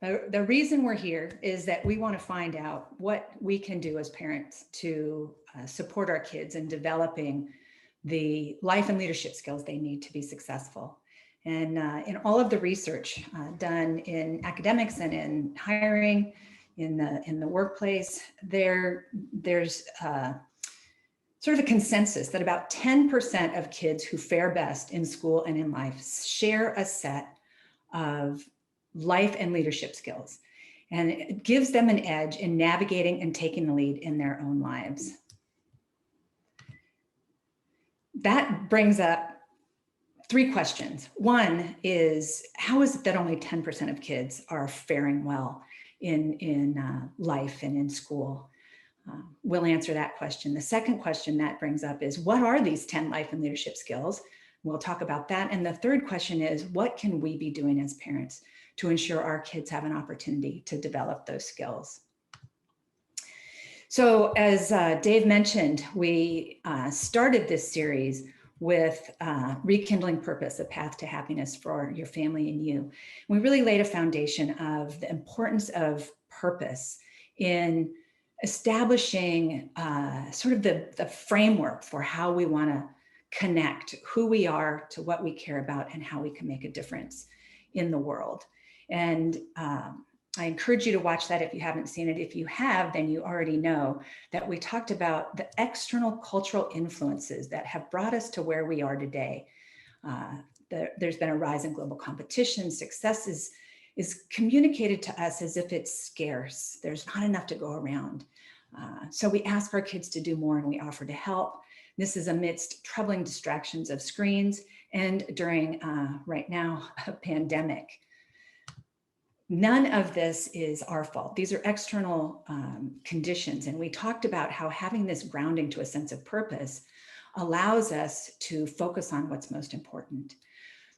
The reason we're here is that we want to find out what we can do as parents to support our kids in developing the life and leadership skills they need to be successful. And in all of the research done in academics and in hiring, in the workplace, there's sort of a consensus that about 10% of kids who fare best in school and in life share a set of life and leadership skills. And it gives them an edge in navigating and taking the lead in their own lives. That brings up three questions. One is, how is it that only 10% of kids are faring well in life and in school? We'll answer that question. The second question that brings up is, what are these 10 life and leadership skills? We'll talk about that. And the third question is, what can we be doing as parents to ensure our kids have an opportunity to develop those skills? So as Dave mentioned, we started this series with Rekindling Purpose, a path to happiness for your family and you. We really laid a foundation of the importance of purpose in establishing sort of the framework for how we want to connect who we are to what we care about and how we can make a difference in the world. And I encourage you to watch that if you haven't seen it. If you have, then you already know that we talked about the external cultural influences that have brought us to where we are today. There's been a rise in global competition. Success is communicated to us as if it's scarce. There's not enough to go around. So we ask our kids to do more and we offer to help. This is amidst troubling distractions of screens and during, right now, a pandemic. None of this is our fault. These are external conditions. And we talked about how having this grounding to a sense of purpose allows us to focus on what's most important.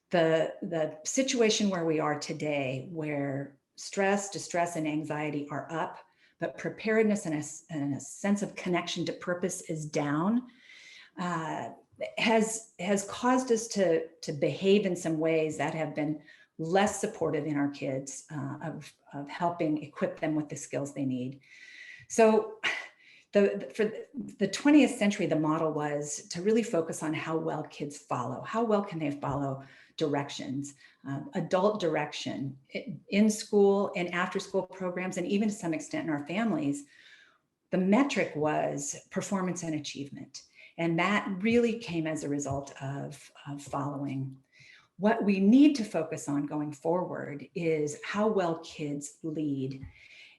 The situation where we are today, where stress, distress, and anxiety are up, but preparedness and a sense of connection to purpose is down, has caused us to behave in some ways that have been less supportive in our kids of helping equip them with the skills they need. So for the 20th century, the model was to really focus on how well kids follow. How well can they follow directions, adult direction in school and after school programs, and even to some extent in our families. The metric was performance and achievement. And that really came as a result of following. What we need to focus on going forward is how well kids lead.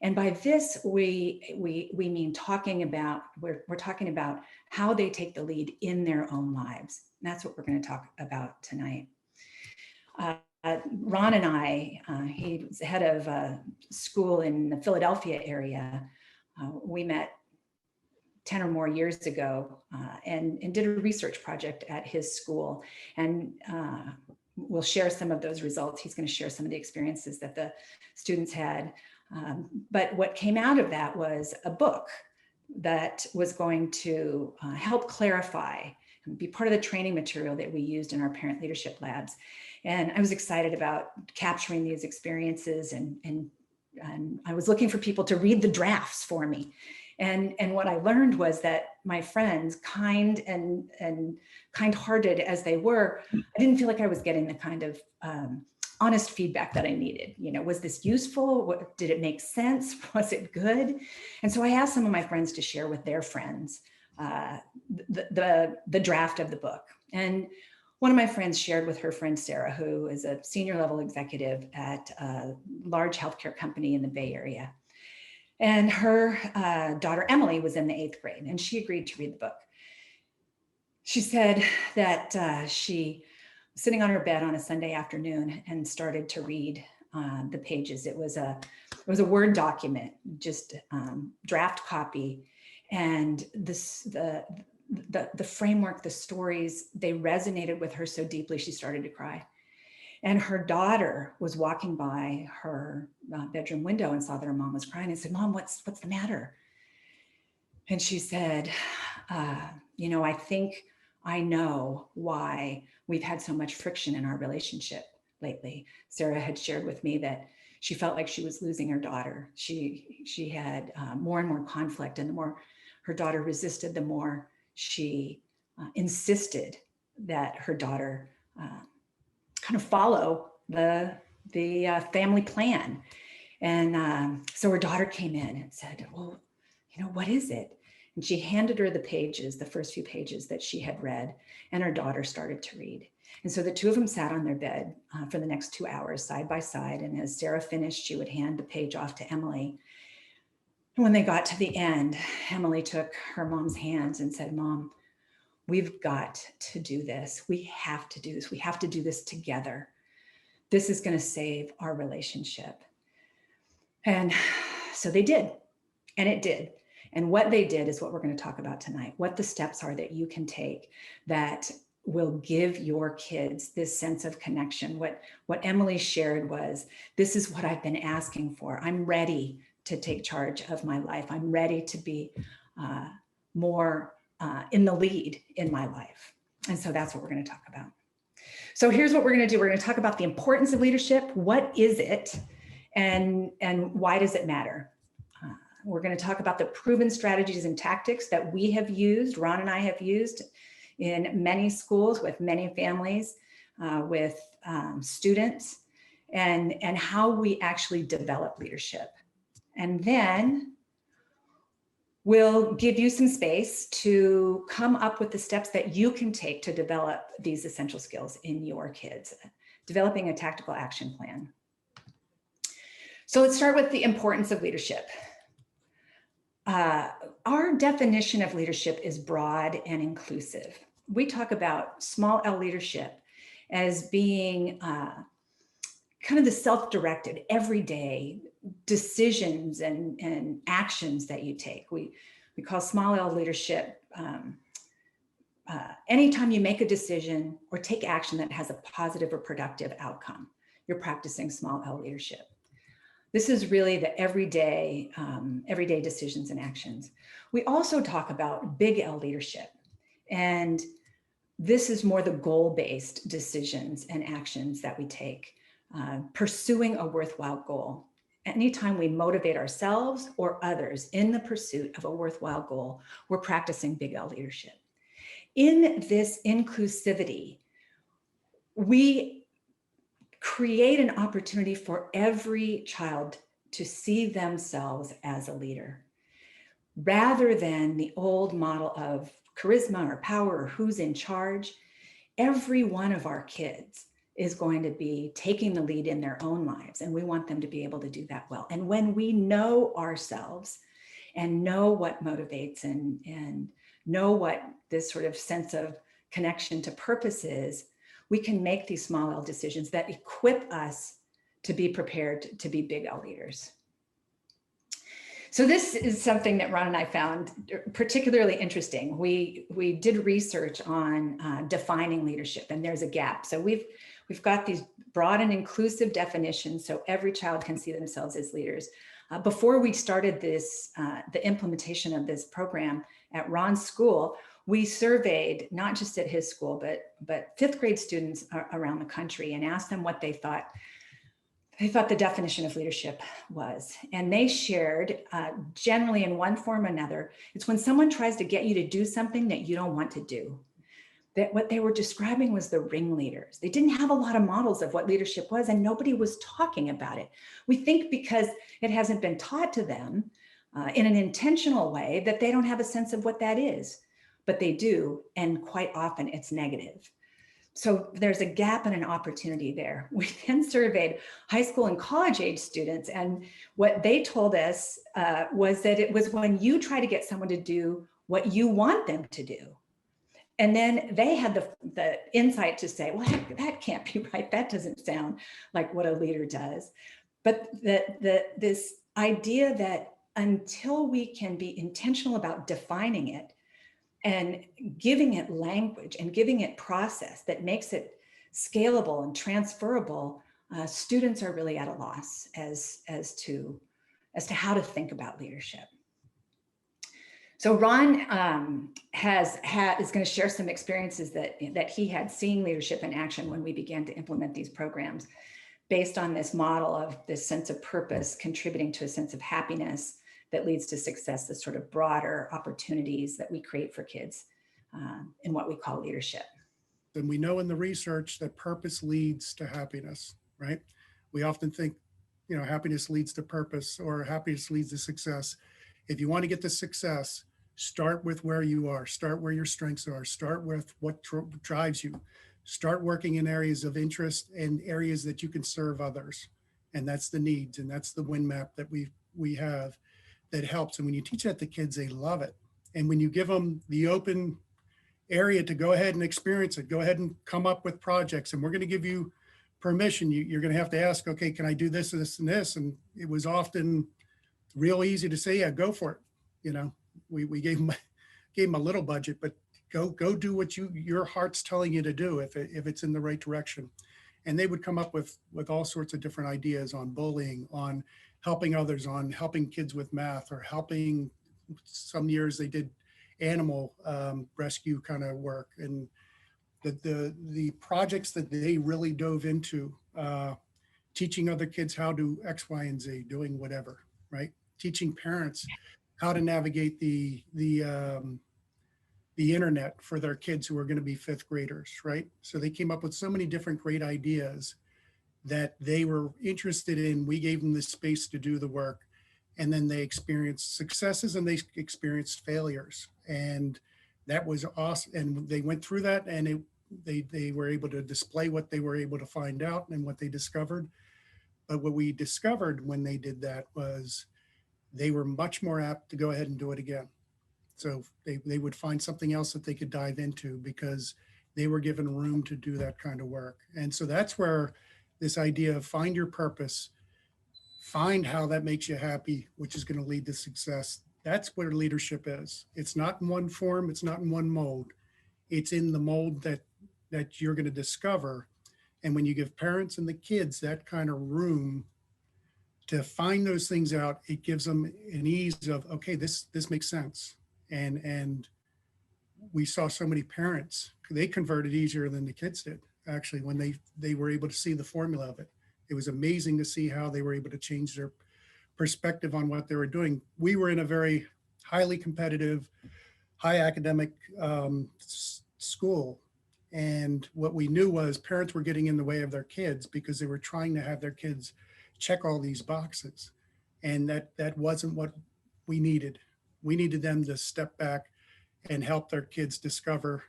And by this, we mean talking about, we're talking about how they take the lead in their own lives. And that's what we're going to talk about tonight. Ron and I, he was head of a school in the Philadelphia area. We met 10 or more years ago and did a research project at his school. And we'll share some of those results. He's going to share some of the experiences that the students had. But what came out of that was a book that was going to help clarify and be part of the training material that we used in our parent leadership labs. And I was excited about capturing these experiences, and I was looking for people to read the drafts for me. And what I learned was that my friends, kind and kind-hearted as they were, I didn't feel like I was getting the kind of honest feedback that I needed. You know, was this useful? Did it make sense? Was it good? And so I asked some of my friends to share with their friends the draft of the book. And one of my friends shared with her friend Sarah, who is a senior level executive at a large healthcare company in the Bay Area. And her daughter Emily was in the 8th grade, and she agreed to read the book. She said that she was sitting on her bed on a Sunday afternoon and started to read the pages. It was a Word document, just draft copy, and the framework, the stories, they resonated with her so deeply she started to cry. And her daughter was walking by her bedroom window and saw that her mom was crying and said, "Mom, what's the matter?" And she said, you know, I think I know why we've had so much friction in our relationship lately. Sarah had shared with me that she felt like she was losing her daughter. She had more and more conflict, and the more her daughter resisted, the more she insisted that her daughter kind of follow the family plan. And so her daughter came in and said, well, what is it? And she handed her the pages, the first few pages that she had read, and her daughter started to read. And so the two of them sat on their bed for the next 2 hours side by side. And as Sarah finished, she would hand the page off to Emily. And when they got to the end, Emily took her mom's hands and said, Mom, we've got to do this. We have to do this. We have to do this together. This is going to save our relationship. And so they did, and it did. And what they did is what we're going to talk about tonight, what the steps are that you can take that will give your kids this sense of connection. What Emily shared was, this is what I've been asking for. I'm ready to take charge of my life. I'm ready to be more in the lead in my life. And so that's what we're going to talk about. So here's what we're going to do. We're going to talk about the importance of leadership. What is it? And why does it matter? We're going to talk about the proven strategies and tactics that we have used, Ron and I have used in many schools, with many families, with students, and how we actually develop leadership. And then we'll give you some space to come up with the steps that you can take to develop these essential skills in your kids, developing a tactical action plan. So let's start with the importance of leadership. Our definition of leadership is broad and inclusive. We talk about small L leadership as being kind of the self-directed, everyday decisions and actions that you take. We call small L leadership anytime you make a decision or take action that has a positive or productive outcome. You're practicing small L leadership. This is really the everyday decisions and actions. We also talk about big L leadership, and this is more the goal-based decisions and actions that we take, pursuing a worthwhile goal. Anytime we motivate ourselves or others in the pursuit of a worthwhile goal, we're practicing big L leadership. In this inclusivity, we create an opportunity for every child to see themselves as a leader, rather than the old model of charisma or power or who's in charge. Every one of our kids is going to be taking the lead in their own lives, and we want them to be able to do that well. And when we know ourselves and know what motivates and know what this sort of sense of connection to purpose is, we can make these small L decisions that equip us to be prepared to be big L leaders. So this is something that Ron and I found particularly interesting. We did research on defining leadership, and there's a gap. So we've got these broad and inclusive definitions so every child can see themselves as leaders. Before we started this, the implementation of this program at Ron's school, we surveyed, not just at his school, but fifth grade students around the country, and asked them what they thought the definition of leadership was. And they shared, generally in one form or another, it's when someone tries to get you to do something that you don't want to do. That what they were describing was the ringleaders. They didn't have a lot of models of what leadership was, and nobody was talking about it. We think because it hasn't been taught to them in an intentional way that they don't have a sense of what that is. But they do, and quite often it's negative. So there's a gap and an opportunity there. We then surveyed high school and college age students, and what they told us was that it was when you try to get someone to do what you want them to do. And then they had the insight to say, well, that can't be right. That doesn't sound like what a leader does. But this idea that until we can be intentional about defining it, and giving it language and giving it process that makes it scalable and transferable, students are really at a loss as to how to think about leadership. So Ron is going to share some experiences that he had seeing leadership in action when we began to implement these programs, based on this model of this sense of purpose contributing to a sense of happiness that leads to success, the sort of broader opportunities that we create for kids in what we call leadership. And we know in the research that purpose leads to happiness, right? We often think, happiness leads to purpose or happiness leads to success. If you want to get to success, start with where you are, start where your strengths are, start with what drives you, start working in areas of interest and areas that you can serve others. And that's the needs. And that's the win map that we have that helps. And when you teach that to kids, they love it. And when you give them the open area to go ahead and experience it, go ahead and come up with projects, and we're going to give you permission. You're going to have to ask, okay, can I do this, this, and this? And it was often real easy to say, yeah, go for it. We gave them a little budget, but go do what your heart's telling you to do if it's in the right direction. And they would come up with all sorts of different ideas on bullying, on helping others, on helping kids with math, or helping. Some years they did animal rescue kind of work, and the projects that they really dove into, teaching other kids how to X, Y, and Z, doing whatever, right? Teaching parents how to navigate the internet for their kids who are going to be fifth graders, right? So they came up with so many different great ideas that they were interested in. We gave them the space to do the work, and then they experienced successes and they experienced failures, and that was awesome. And they went through that, and they were able to display what they were able to find out and what they discovered. But what we discovered when they did that was they were much more apt to go ahead and do it again. So they would find something else that they could dive into because they were given room to do that kind of work. And so that's where this idea of find your purpose, find how that makes you happy, which is going to lead to success. That's where leadership is. It's not in one form. It's not in one mold. It's in the mold that you're going to discover. And when you give parents and the kids that kind of room to find those things out, it gives them an ease of, okay, this makes sense. And we saw so many parents, they converted easier than the kids did, actually, when they were able to see the formula of it. It was amazing to see how they were able to change their perspective on what they were doing. We were in a very highly competitive, high academic school. And what we knew was parents were getting in the way of their kids because they were trying to have their kids check all these boxes. And that wasn't what we needed. We needed them to step back and help their kids discover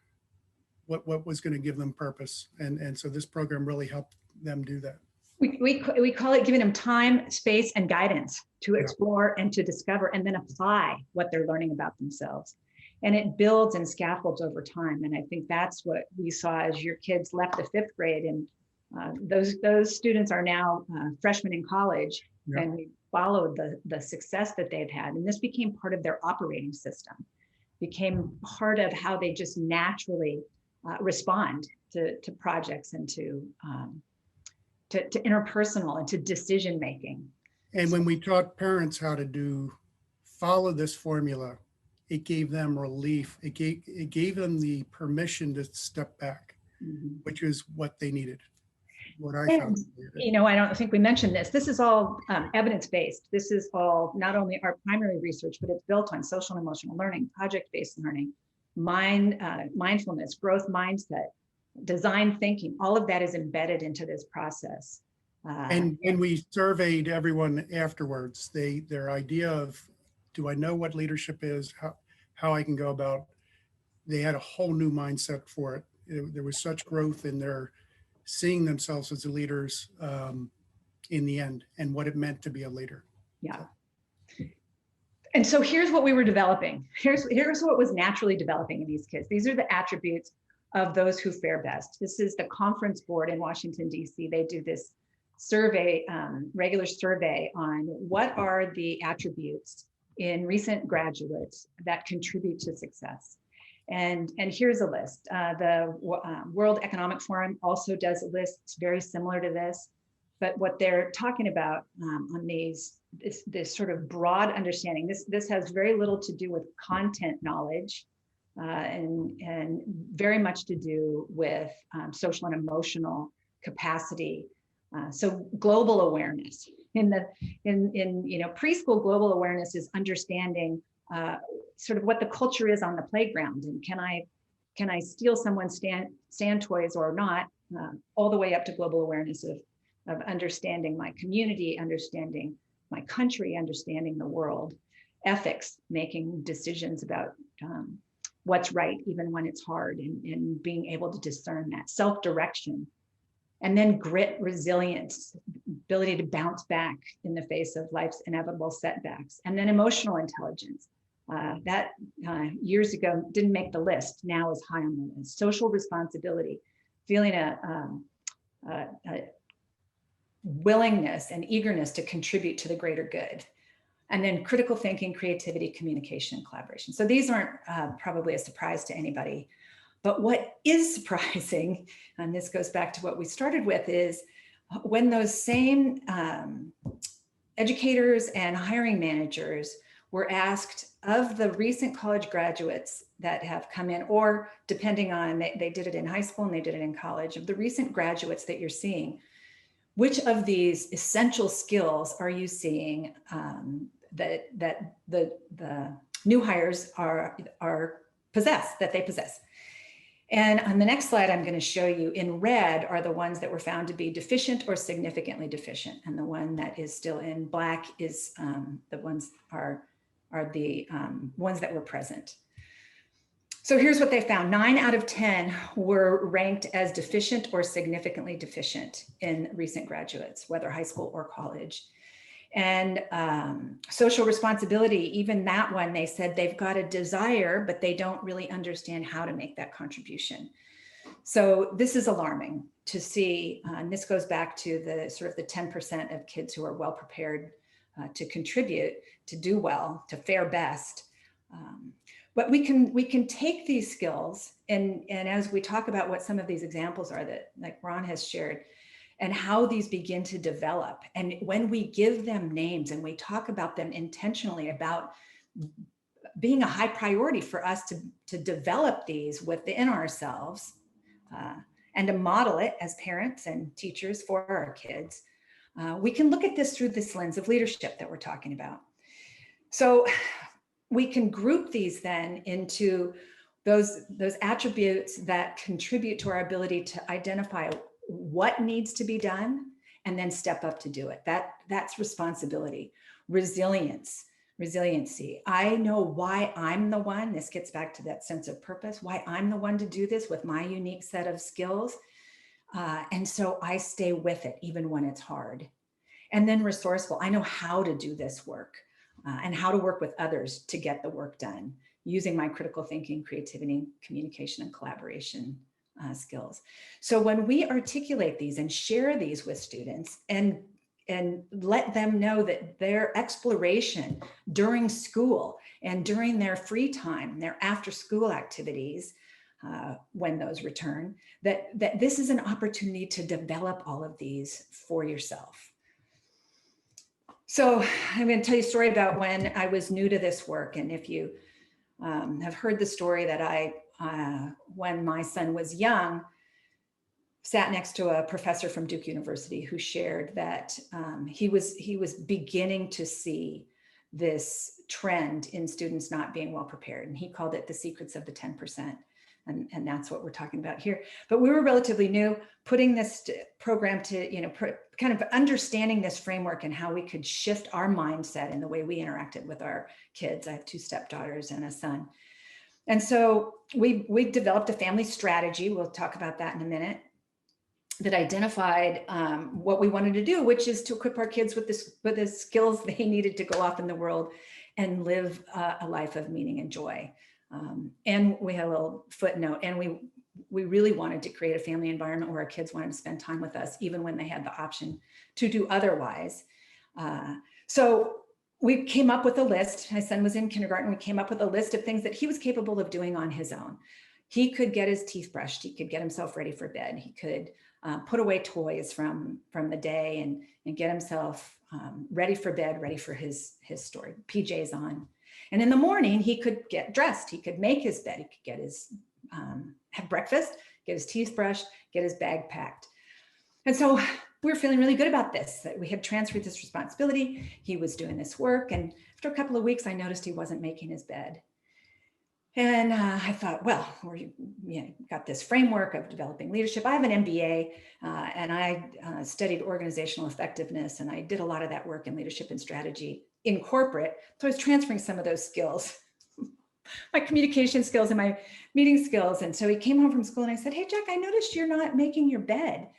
what was going to give them purpose. And so this program really helped them do that. We call it giving them time, space, and guidance to explore and to discover, and then apply what they're learning about themselves. And it builds and scaffolds over time. And I think that's what we saw as your kids left the fifth grade, and those students are now freshmen in college, and we followed the success that they've had. And this became part of their operating system, became part of how they just naturally respond to projects and to interpersonal and to decision making. And when we taught parents how to follow this formula, it gave them relief. It gave them the permission to step back, which is what they needed. What I found. I don't think we mentioned this. This is all evidence-based. This is all not only our primary research, but it's built on social and emotional learning, project-based learning, mindfulness, growth mindset, design thinking. All of that is embedded into this process. And we surveyed everyone afterwards. Their idea of, do I know what leadership is? How I can go about? They had a whole new mindset for it. There was such growth in their seeing themselves as the leaders in the end, and what it meant to be a leader. Yeah. And so here's what we were developing. Here's what was naturally developing in these kids. These are the attributes of those who fare best. This is the conference board in Washington, D.C. They do this survey, regular survey on what are the attributes in recent graduates that contribute to success. And here's a list. The World Economic Forum also does a list. It's very similar to this. But what they're talking about on this sort of broad understanding, this has very little to do with content knowledge, and very much to do with social and emotional capacity. So global awareness in preschool, global awareness is understanding sort of what the culture is on the playground, and can I steal someone's sand toys or not, all the way up to global awareness of understanding my community, understanding my country, understanding the world, ethics, making decisions about what's right, even when it's hard, and being able to discern that, self-direction, and then grit, resilience, ability to bounce back in the face of life's inevitable setbacks, and then emotional intelligence. That years ago didn't make the list, now is high on the list. Social responsibility, feeling a willingness and eagerness to contribute to the greater good. And then critical thinking, creativity, communication, and collaboration. So these aren't probably a surprise to anybody. But what is surprising, and this goes back to what we started with, is when those same educators and hiring managers were asked of the recent college graduates that have come in, or depending on, they did it in high school and they did it in college, of the recent graduates that you're seeing, which of these essential skills are you seeing that the new hires are that they possess? And on the next slide, I'm going to show you in red are the ones that were found to be deficient or significantly deficient, and the one that is still in black is the ones are the ones that were present. So here's what they found. 9 out of 10 were ranked as deficient or significantly deficient in recent graduates, whether high school or college. And social responsibility, even that one, they said they've got a desire, but they don't really understand how to make that contribution. So this is alarming to see, and this goes back to the sort of the 10% of kids who are well prepared to contribute, to do well, to fare best. But we can take these skills, and as we talk about what some of these examples are that like Ron has shared, and how these begin to develop. And when we give them names and we talk about them intentionally, about being a high priority for us to develop these within ourselves, and to model it as parents and teachers for our kids, we can look at this through this lens of leadership that we're talking about. So we can group these then into those attributes that contribute to our ability to identify what needs to be done and then step up to do it. That's responsibility. Resiliency. I know why I'm the one, this gets back to that sense of purpose, why I'm the one to do this with my unique set of skills. And so I stay with it even when it's hard. And then resourceful. I know how to do this work and how to work with others to get the work done using my critical thinking, creativity, communication, and collaboration skills. So when we articulate these and share these with students and let them know that their exploration during school and during their free time, their after school activities, when those return, that this is an opportunity to develop all of these for yourself. So I'm going to tell you a story about when I was new to this work. And if you have heard the story that when my son was young, sat next to a professor from Duke University who shared that he was beginning to see this trend in students not being well prepared. And he called it the secrets of the 10%. And that's what we're talking about here. But we were relatively new, putting this program to, kind of understanding this framework and how we could shift our mindset in the way we interacted with our kids. I have 2 stepdaughters and a son. And so we developed a family strategy. We'll talk about that in a minute, that identified what we wanted to do, which is to equip our kids with the skills they needed to go off in the world and live a life of meaning and joy. And we had a little footnote, and we really wanted to create a family environment where our kids wanted to spend time with us, even when they had the option to do otherwise. So we came up with a list. My son was in kindergarten. We came up with a list of things that he was capable of doing on his own. He could get his teeth brushed. He could get himself ready for bed. He could put away toys from the day and get himself ready for bed, ready for his story, PJs on. And in the morning, he could get dressed. He could make his bed. He could get his, have breakfast, get his teeth brushed, get his bag packed. And so we were feeling really good about this, that we had transferred this responsibility. He was doing this work. And after a couple of weeks, I noticed he wasn't making his bed. And I thought, well, we got this framework of developing leadership. I have an MBA and I studied organizational effectiveness, and I did a lot of that work in leadership and strategy in corporate. So I was transferring some of those skills, my communication skills and my meeting skills. And so he came home from school and I said, hey, Jack, I noticed you're not making your bed.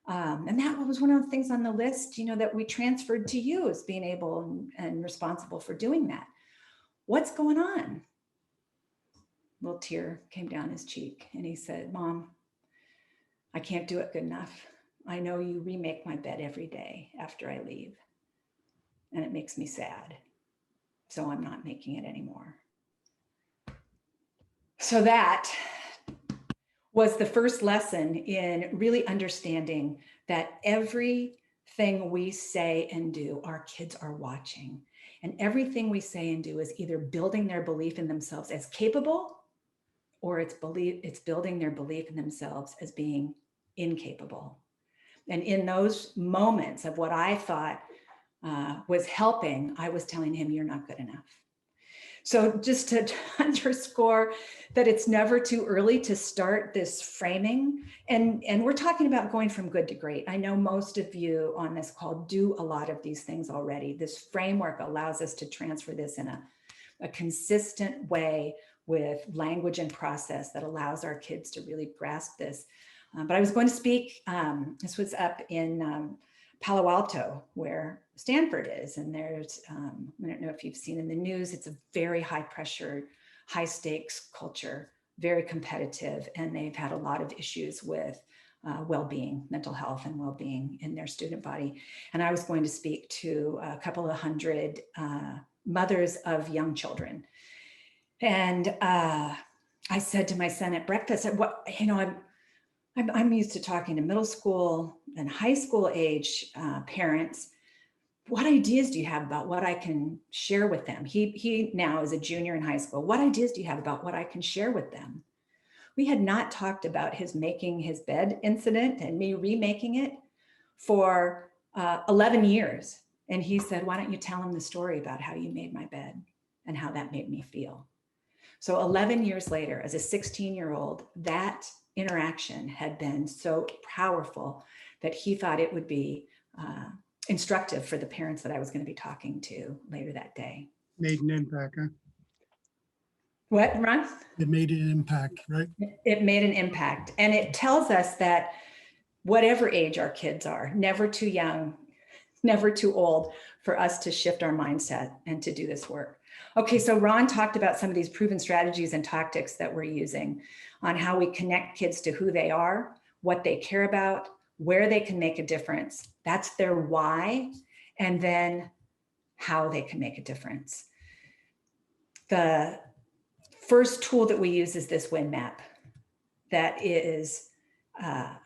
And that was one of the things on the list, that we transferred to you as being able and responsible for doing that. What's going on? Little tear came down his cheek and he said, Mom, I can't do it good enough. I know you remake my bed every day after I leave, and it makes me sad. So I'm not making it anymore. So that was the first lesson in really understanding that everything we say and do, our kids are watching. And everything we say and do is either building their belief in themselves as capable, or it's building their belief in themselves as being incapable. And in those moments of what I thought was helping, I was telling him, you're not good enough. So just to underscore that it's never too early to start this framing. And we're talking about going from good to great. I know most of you on this call do a lot of these things already. This framework allows us to transfer this in a consistent way with language and process that allows our kids to really grasp this. But I was going to speak, this was up in Palo Alto, where Stanford is. And there's, I don't know if you've seen in the news, it's a very high pressure, high stakes culture, very competitive. And they've had a lot of issues with well-being, mental health and well-being in their student body. And I was going to speak to a couple of hundred mothers of young children. And I said to my son at breakfast, I'm used to talking to middle school and high school age parents. What ideas do you have about what I can share with them? He now is a junior in high school. What ideas do you have about what I can share with them? We had not talked about his making his bed incident and me remaking it for 11 years. And he said, why don't you tell him the story about how you made my bed and how that made me feel? So 11 years later, as a 16-year-old, that interaction had been so powerful that he thought it would be instructive for the parents that I was going to be talking to later that day. Made an impact, huh? What, Ron? It made an impact, right? It made an impact. And it tells us that whatever age our kids are, never too young, never too old for us to shift our mindset and to do this work. Okay, so Ron talked about some of these proven strategies and tactics that we're using on how we connect kids to who they are, what they care about, where they can make a difference. That's their why, and then how they can make a difference. The first tool that we use is this WIN map. That is the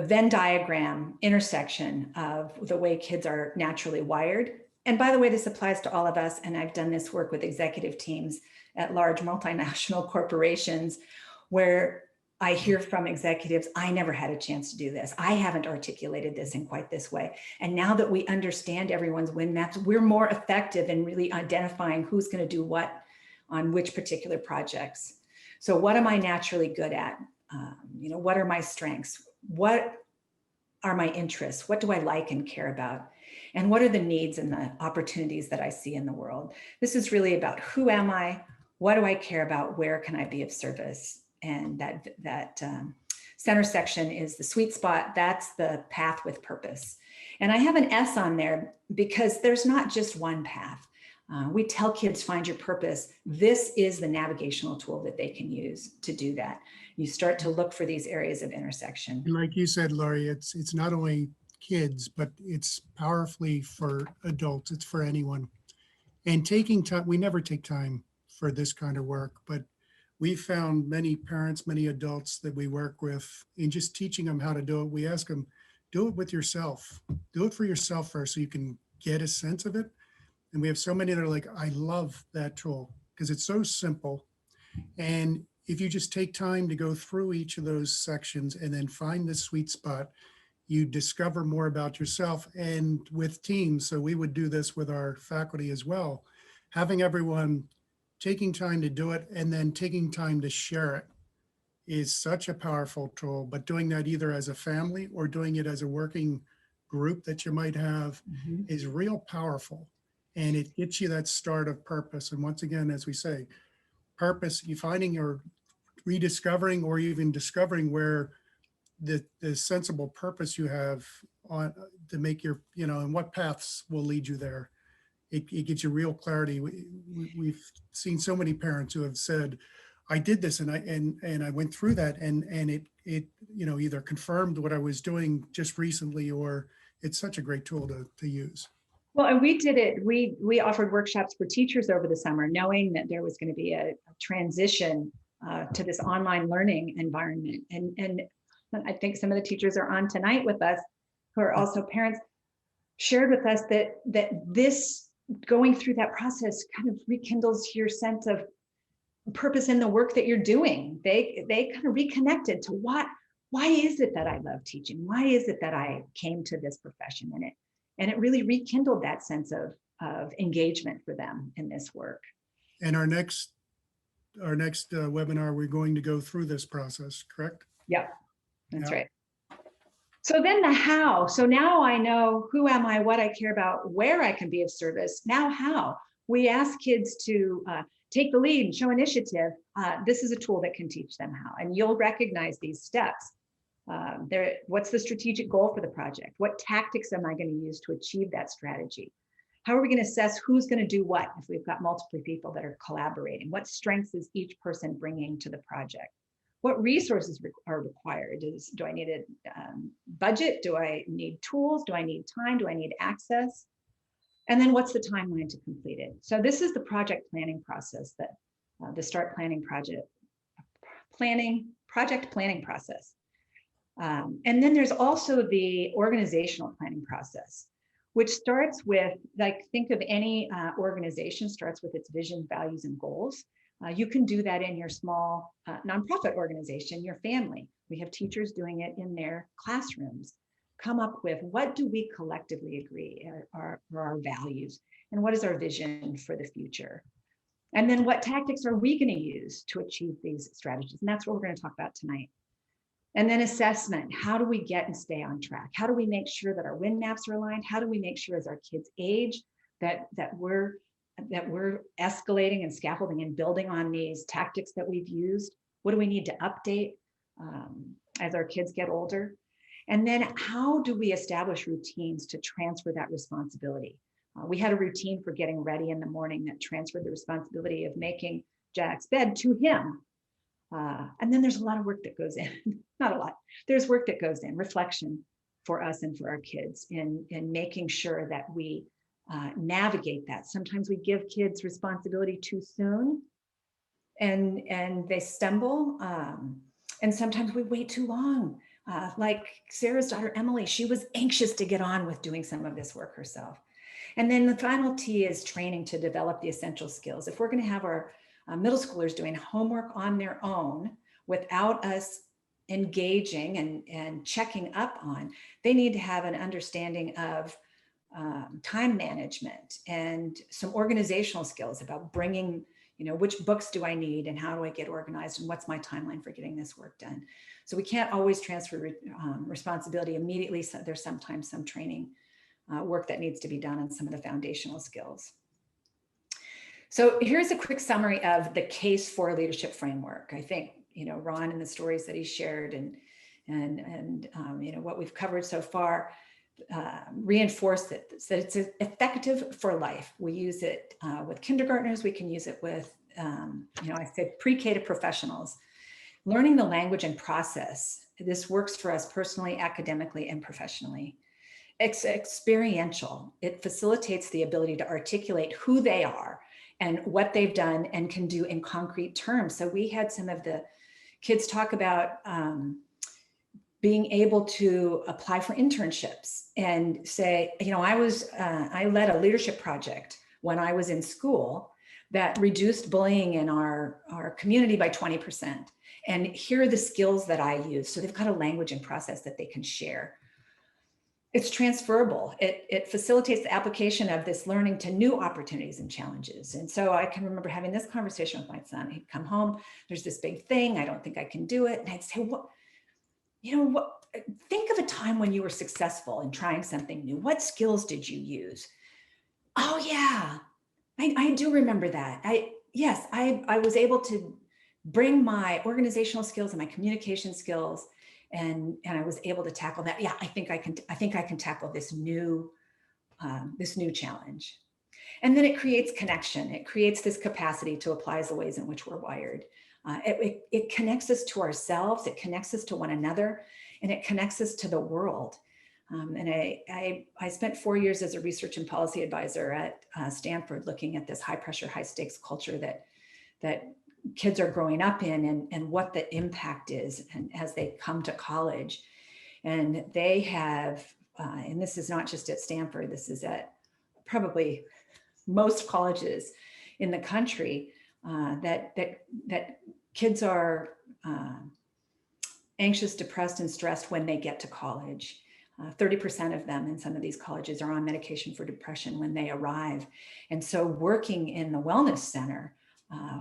Venn diagram intersection of the way kids are naturally wired. And by the way, this applies to all of us. And I've done this work with executive teams at large multinational corporations where I hear from executives, I never had a chance to do this. I haven't articulated this in quite this way. And now that we understand everyone's WIN maps, we're more effective in really identifying who's going to do what on which particular projects. So what am I naturally good at? What are my strengths? What are my interests? What do I like and care about? And what are the needs and the opportunities that I see in the world? This is really about who am I? What do I care about? Where can I be of service? And that center section is the sweet spot. That's the path with purpose. And I have an S on there because there's not just one path. We tell kids, find your purpose. This is the navigational tool that they can use to do that. You start to look for these areas of intersection. And like you said, Laurie, it's not only kids, but it's powerfully for adults. It's for anyone. And taking time, we never take time for this kind of work, but we found many parents, many adults that we work with, in just teaching them how to do it, we ask them, do it with yourself. Do it for yourself first so you can get a sense of it. And we have so many that are like, I love that tool because it's so simple. And if you just take time to go through each of those sections and then find the sweet spot, you discover more about yourself. And with teams, so we would do this with our faculty as well, having everyone taking time to do it and then taking time to share it is such a powerful tool. But doing that either as a family or doing it as a working group that you might have is real powerful. And it gets you that start of purpose. And once again, as we say, purpose, you finding or rediscovering or even discovering where the sensible purpose you have on to make your, and what paths will lead you there. It gives you real clarity. We've seen so many parents who have said, I did this and I went through that and it either confirmed what I was doing just recently, or it's such a great tool to use. Well, and we did it. We offered workshops for teachers over the summer, knowing that there was going to be a transition to this online learning environment. And I think some of the teachers are on tonight with us, who are also parents, shared with us that this going through that process kind of rekindles your sense of purpose in the work that you're doing. They kind of reconnected to why is it that I love teaching? Why is it that I came to this profession in it? And it really rekindled that sense of engagement for them in this work. And our next webinar, we're going to go through this process, correct? Yep, that's right. So then the how. So now I know who am I, what I care about, where I can be of service. Now how? We ask kids to take the lead and show initiative. This is a tool that can teach them how. And you'll recognize these steps. What's the strategic goal for the project? What tactics am I going to use to achieve that strategy? How are we going to assess who's going to do what if we've got multiple people that are collaborating? What strengths is each person bringing to the project? What resources are required? Do I need a budget? Do I need tools? Do I need time? Do I need access? And then what's the timeline to complete it? So this is the project planning process, that the start planning project planning process. And then there's also the organizational planning process, which starts with, like, think of any organization starts with its vision, values, and goals. You can do that in your small nonprofit organization, your family. We have teachers doing it in their classrooms. Come up with, what do we collectively agree are our values, and what is our vision for the future? And then what tactics are we going to use to achieve these strategies? And that's what we're going to talk about tonight. And then assessment. How do we get and stay on track? How do we make sure that our win maps are aligned? How do we make sure as our kids age that we're escalating and scaffolding and building on these tactics that we've used? What do we need to update as our kids get older? And then how do we establish routines to transfer that responsibility? We had a routine for getting ready in the morning that transferred the responsibility of making Jack's bed to him. And then there's a lot of work that goes in, not a lot, there's work that goes in, reflection for us and for our kids in making sure that we navigate that. Sometimes we give kids responsibility too soon and they stumble. And sometimes we wait too long. Like Sarah's daughter, Emily, she was anxious to get on with doing some of this work herself. And then the final T is training to develop the essential skills. If we're going to have our middle schoolers doing homework on their own without us engaging and checking up on, they need to have an understanding of time management and some organizational skills about bringing, which books do I need and how do I get organized and what's my timeline for getting this work done. So we can't always transfer responsibility immediately. So there's sometimes some training work that needs to be done on some of the foundational skills. So here's a quick summary of the case for leadership framework. I think, Ron and the stories that he shared and what we've covered so far reinforce that it's effective for life. We use it with kindergartners. We can use it with, I said pre-K to professionals. Learning the language and process. This works for us personally, academically, and professionally. experiential. It facilitates the ability to articulate who they are and what they've done and can do in concrete terms. So we had some of the kids talk about being able to apply for internships and say, I led a leadership project when I was in school that reduced bullying in our community by 20%. And here are the skills that I use. So they've got a language and process that they can share. It's transferable. It facilitates the application of this learning to new opportunities and challenges. And so I can remember having this conversation with my son. He'd come home, there's this big thing, I don't think I can do it. And I'd say, think of a time when you were successful in trying something new. What skills did you use? Oh yeah, I do remember that. I was able to bring my organizational skills and my communication skills, and I was able to tackle that. Yeah, I think I can tackle this new challenge. And then it creates connection. It creates this capacity to apply the ways in which we're wired. It connects us to ourselves. It connects us to one another, and it connects us to the world. And I spent 4 years as a research and policy advisor at Stanford, looking at this high pressure, high stakes culture that kids are growing up in, and what the impact is and as they come to college. And they have, and this is not just at Stanford, this is at probably most colleges in the country, that kids are anxious, depressed, and stressed when they get to college. 30% of them in some of these colleges are on medication for depression when they arrive. And so working in the wellness center,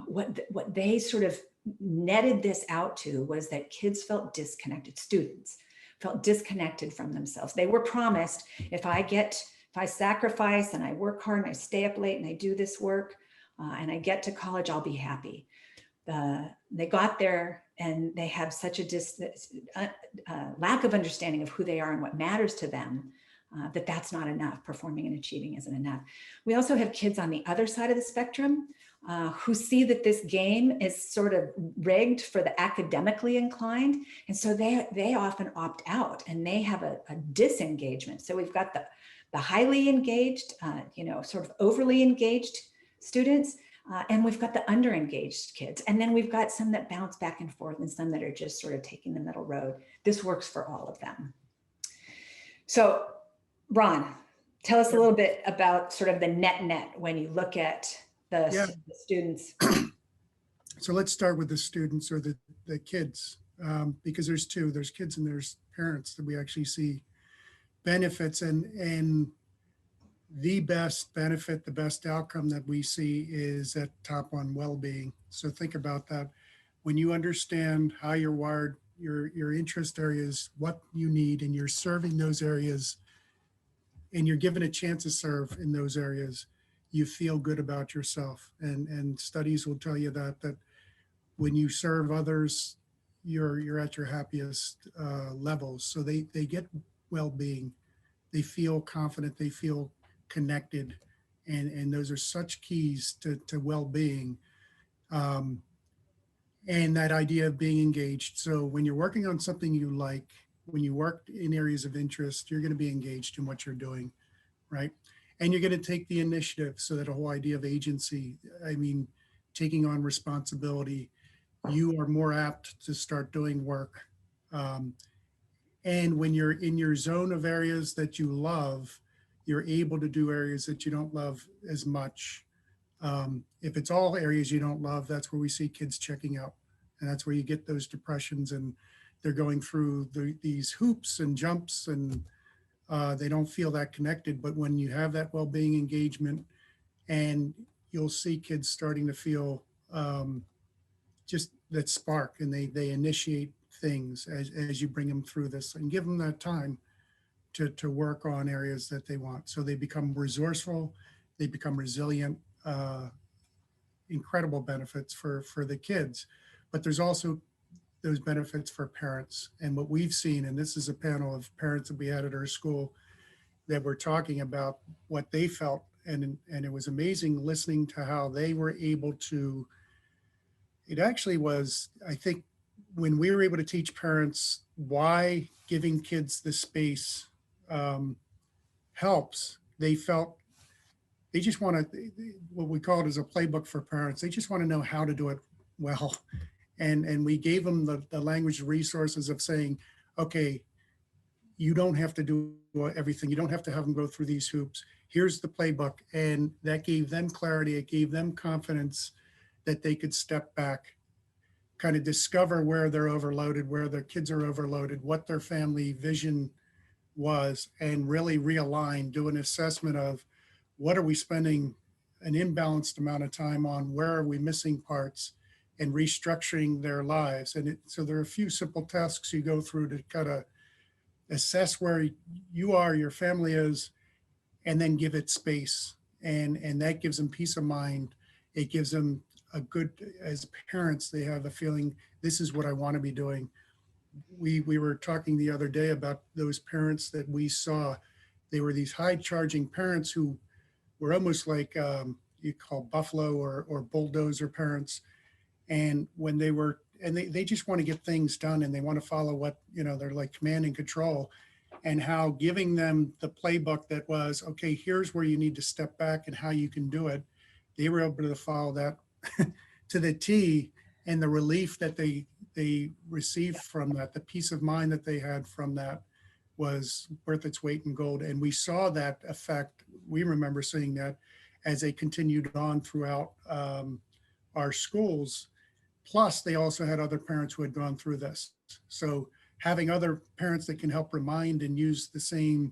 what they sort of netted this out to was that kids felt disconnected, students felt disconnected from themselves. They were promised, if I sacrifice and I work hard and I stay up late and I do this work and I get to college, I'll be happy. They got there and they have such a lack of understanding of who they are and what matters to them, that's not enough. Performing and achieving isn't enough. We also have kids on the other side of the spectrum who see that this game is sort of rigged for the academically inclined. And so they often opt out and they have a disengagement. So we've got the highly engaged, sort of overly engaged students, and we've got the underengaged kids. And then we've got some that bounce back and forth and some that are just sort of taking the middle road. This works for all of them. So Ron, tell us a little bit about sort of the net when you look at the students. So let's start with the students or the kids, because there's two, there's kids and there's parents that we actually see benefits, and the best benefit, the best outcome that we see is at top on well-being. So think about that. When you understand how you're wired, your interest areas, what you need, and you're serving those areas, and you're given a chance to serve in those areas, you feel good about yourself. And studies will tell you that when you serve others, you're at your happiest levels. So they get well-being, they feel confident, they feel connected, and those are such keys to well-being. And that idea of being engaged. So when you're working on something you like, when you work in areas of interest, you're going to be engaged in what you're doing, right? And you're going to take the initiative. So that whole idea of agency, taking on responsibility, you are more apt to start doing work. And when you're in your zone of areas that you love, you're able to do areas that you don't love as much. If it's all areas you don't love, that's where we see kids checking out. And that's where you get those depressions, and they're going through these hoops and jumps, and they don't feel that connected. But when you have that well-being engagement, and you'll see kids starting to feel just that spark, and they initiate things as you bring them through this and give them that time to work on areas that they want. So they become resourceful, they become resilient, incredible benefits for the kids. But there's also those benefits for parents. And what we've seen, and this is a panel of parents that we had at our school that were talking about what they felt. And it was amazing listening to how they were able to, it actually was, I think, when we were able to teach parents why giving kids the space helps, they felt they just want to, what we call it as a playbook for parents. They just want to know how to do it well. And we gave them the language resources of saying, okay, you don't have to do everything. You don't have to have them go through these hoops. Here's the playbook. And that gave them clarity. It gave them confidence that they could step back, kind of discover where they're overloaded, where their kids are overloaded, what their family vision was, and really realign, do an assessment of what are we spending an imbalanced amount of time on, where are we missing parts, and restructuring their lives. And so there are a few simple tasks you go through to kind of assess where you are, your family is, and then give it space. And that gives them peace of mind. It gives them a good, as parents, they have a feeling, this is what I want to be doing. We were talking the other day about those parents that we saw. They were these high charging parents who were almost like you call buffalo or bulldozer parents. And when they were, and they just want to get things done and they want to follow what, they're like command and control, and how giving them the playbook that was, okay, here's where you need to step back and how you can do it. They were able to follow that to the T, and the relief that they received from that, the peace of mind that they had from that was worth its weight in gold. And we saw that effect. We remember seeing that as they continued on throughout our schools. Plus, they also had other parents who had gone through this. So having other parents that can help remind and use the same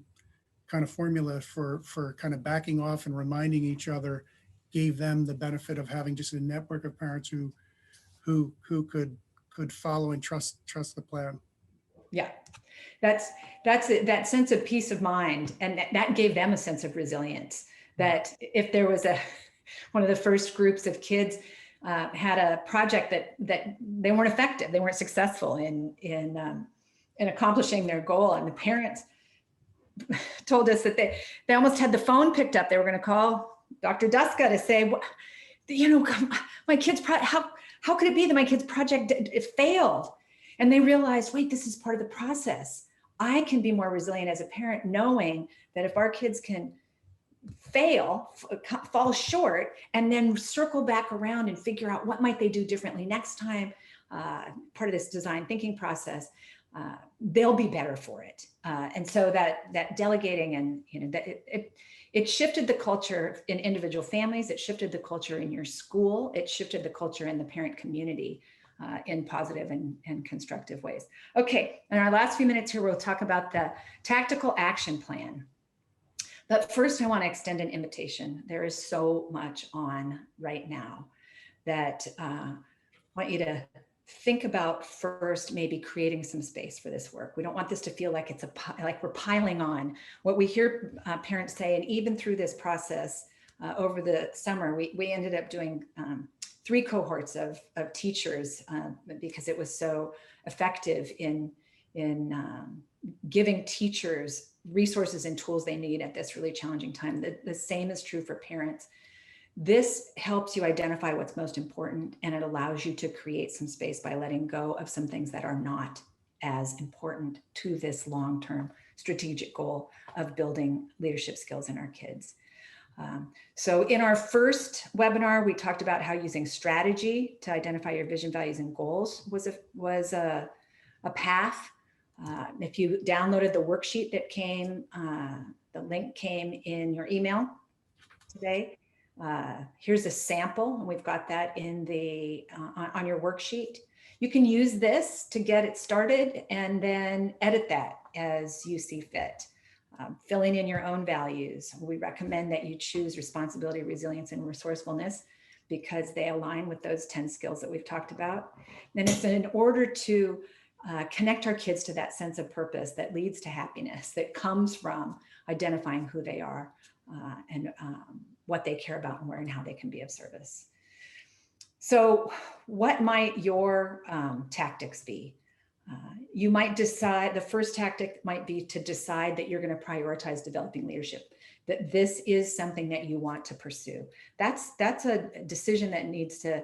kind of formula for kind of backing off and reminding each other gave them the benefit of having just a network of parents who could follow and trust the plan. Yeah, that's it, that sense of peace of mind, and that gave them a sense of resilience. That if there was one of the first groups of kids had a project that they weren't effective, they weren't successful in accomplishing their goal, and the parents told us that they almost had the phone picked up. They were going to call Dr. Duska to say, my kid's how could it be that my kid's project it failed? And they realized, wait, this is part of the process. I can be more resilient as a parent, knowing that if our kids can fall short, and then circle back around and figure out what might they do differently next time, part of this design thinking process, they'll be better for it. And so that delegating, and that it shifted the culture in individual families. It shifted the culture in your school. It shifted the culture in the parent community in positive and constructive ways. Okay, in our last few minutes here, we'll talk about the tactical action plan. But first, I want to extend an invitation. There is so much on right now that I want you to think about first, maybe creating some space for this work. We don't want this to feel like like we're piling on. What we hear parents say, and even through this process over the summer, we ended up doing 3 cohorts of teachers because it was so effective in giving teachers resources and tools they need at this really challenging time. The same is true for parents. This helps you identify what's most important, and it allows you to create some space by letting go of some things that are not as important to this long-term strategic goal of building leadership skills in our kids. So in our first webinar, we talked about how using strategy to identify your vision, values, and goals was a path. If you downloaded the worksheet that came, the link came in your email today. Here's a sample, and we've got that in on your worksheet. You can use this to get it started and then edit that as you see fit. Filling in your own values. We recommend that you choose responsibility, resilience, and resourcefulness because they align with those 10 skills that we've talked about. And it's in order to connect our kids to that sense of purpose that leads to happiness, that comes from identifying who they are and what they care about and where and how they can be of service. So what might your tactics be? You might decide, the first tactic might be to decide that you're going to prioritize developing leadership, that this is something that you want to pursue. That's a decision that needs to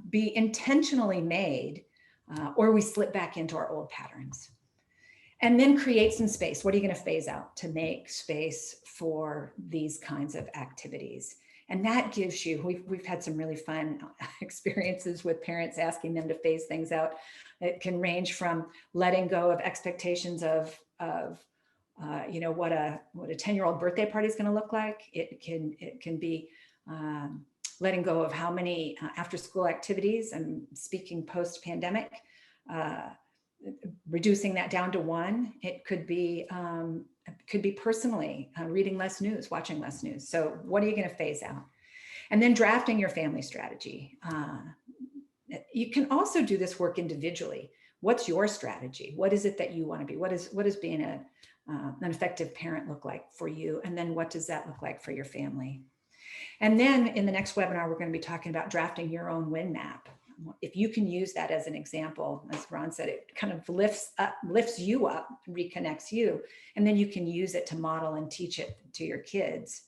be intentionally made, or we slip back into our old patterns. And then create some space. What are you going to phase out to make space for these kinds of activities? And that gives you, we've had some really fun experiences with parents asking them to phase things out. It can range from letting go of expectations of what a 10-year-old birthday party is going to look like. It can be letting go of how many after school activities. I'm speaking post-pandemic, reducing that down to one. It could be personally reading less news, watching less news. So what are you going to phase out? And then drafting your family strategy. You can also do this work individually. What's your strategy? What is it that you want to be? What is being an effective parent look like for you? And then what does that look like for your family? And then in the next webinar, we're going to be talking about drafting your own win map. If you can use that as an example, as Ron said, it kind of lifts you up, reconnects you, and then you can use it to model and teach it to your kids.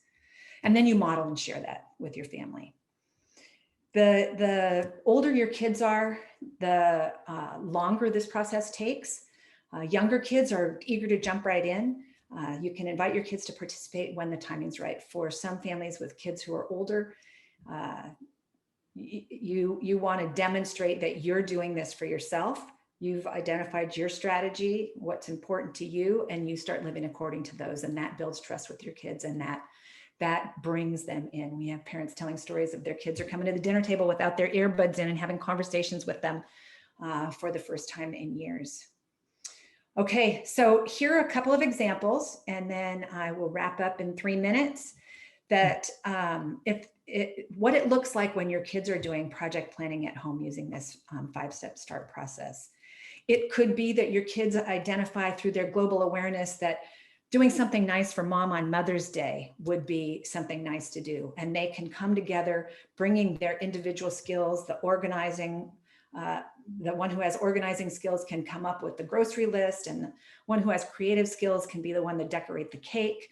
And then you model and share that with your family. The older your kids are, the longer this process takes. Younger kids are eager to jump right in. You can invite your kids to participate when the timing's right. For some families with kids who are older, you want to demonstrate that you're doing this for yourself. You've identified your strategy, what's important to you, and you start living according to those. And that builds trust with your kids, and that brings them in. We have parents telling stories of their kids are coming to the dinner table without their earbuds in and having conversations with them for the first time in years. Okay, so here are a couple of examples, and then I will wrap up in 3 minutes. That what it looks like when your kids are doing project planning at home using this 5-step START process. It could be that your kids identify through their global awareness that doing something nice for mom on Mother's Day would be something nice to do. And they can come together, bringing their individual skills, the organizing, the one who has organizing skills can come up with the grocery list, and the one who has creative skills can be the one to decorate the cake.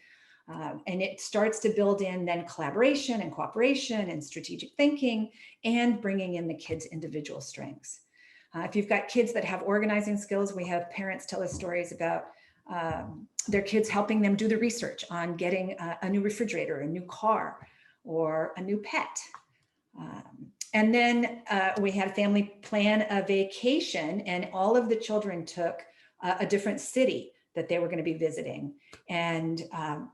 And it starts to build in then collaboration and cooperation and strategic thinking, and bringing in the kids' individual strengths. If you've got kids that have organizing skills, we have parents tell us stories about their kids helping them do the research on getting a new refrigerator, a new car, or a new pet. And then we had a family plan a vacation, and all of the children took a different city that they were going to be visiting, and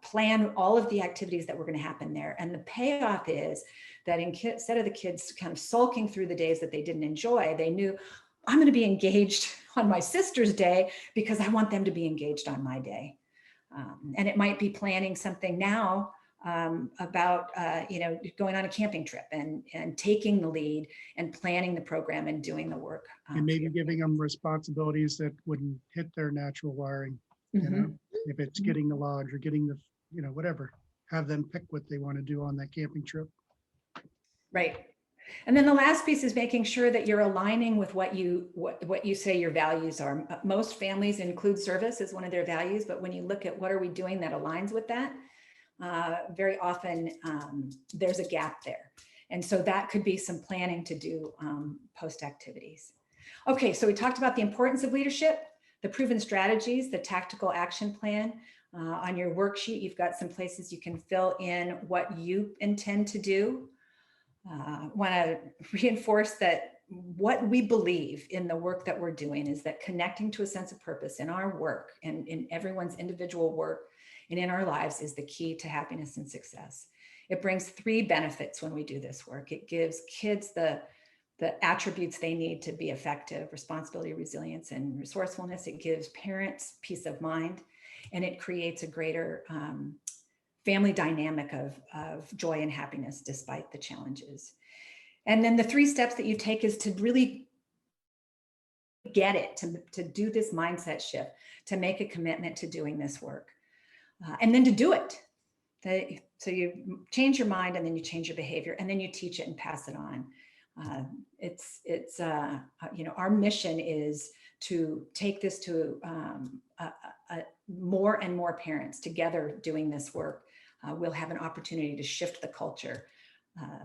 plan all of the activities that were going to happen there. And the payoff is that instead of the kids kind of sulking through the days that they didn't enjoy, they knew, I'm going to be engaged on my sister's day because I want them to be engaged on my day. And it might be planning something now about going on a camping trip and taking the lead and planning the program and doing the work. And maybe giving them responsibilities that wouldn't hit their natural wiring. You know, if it's getting the lodge or getting the, whatever, have them pick what they want to do on that camping trip. Right. And then the last piece is making sure that you're aligning with what you say your values are. Most families include service as one of their values, but when you look at what are we doing that aligns with that, very often there's a gap there. And so that could be some planning to do post activities. Okay, so we talked about the importance of leadership, the proven strategies, the tactical action plan. On your worksheet, you've got some places you can fill in what you intend to do. Want to reinforce that what we believe in the work that we're doing is that connecting to a sense of purpose in our work and in everyone's individual work and in our lives is the key to happiness and success. It brings 3 benefits when we do this work. It gives kids the attributes they need to be effective: responsibility, resilience, and resourcefulness. It gives parents peace of mind, and it creates a greater family dynamic of joy and happiness despite the challenges. And then the 3 steps that you take is to really get it, to do this mindset shift, to make a commitment to doing this work, and then to do it. So you change your mind, and then you change your behavior, and then you teach it and pass it on. Our mission is to take this to more and more parents together doing this work. We'll have an opportunity to shift the culture.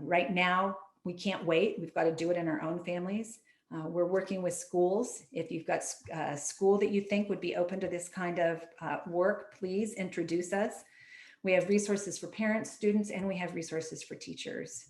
Right now, we can't wait. We've got to do it in our own families. We're working with schools. If you've got a school that you think would be open to this kind of work, please introduce us. We have resources for parents, students, and we have resources for teachers.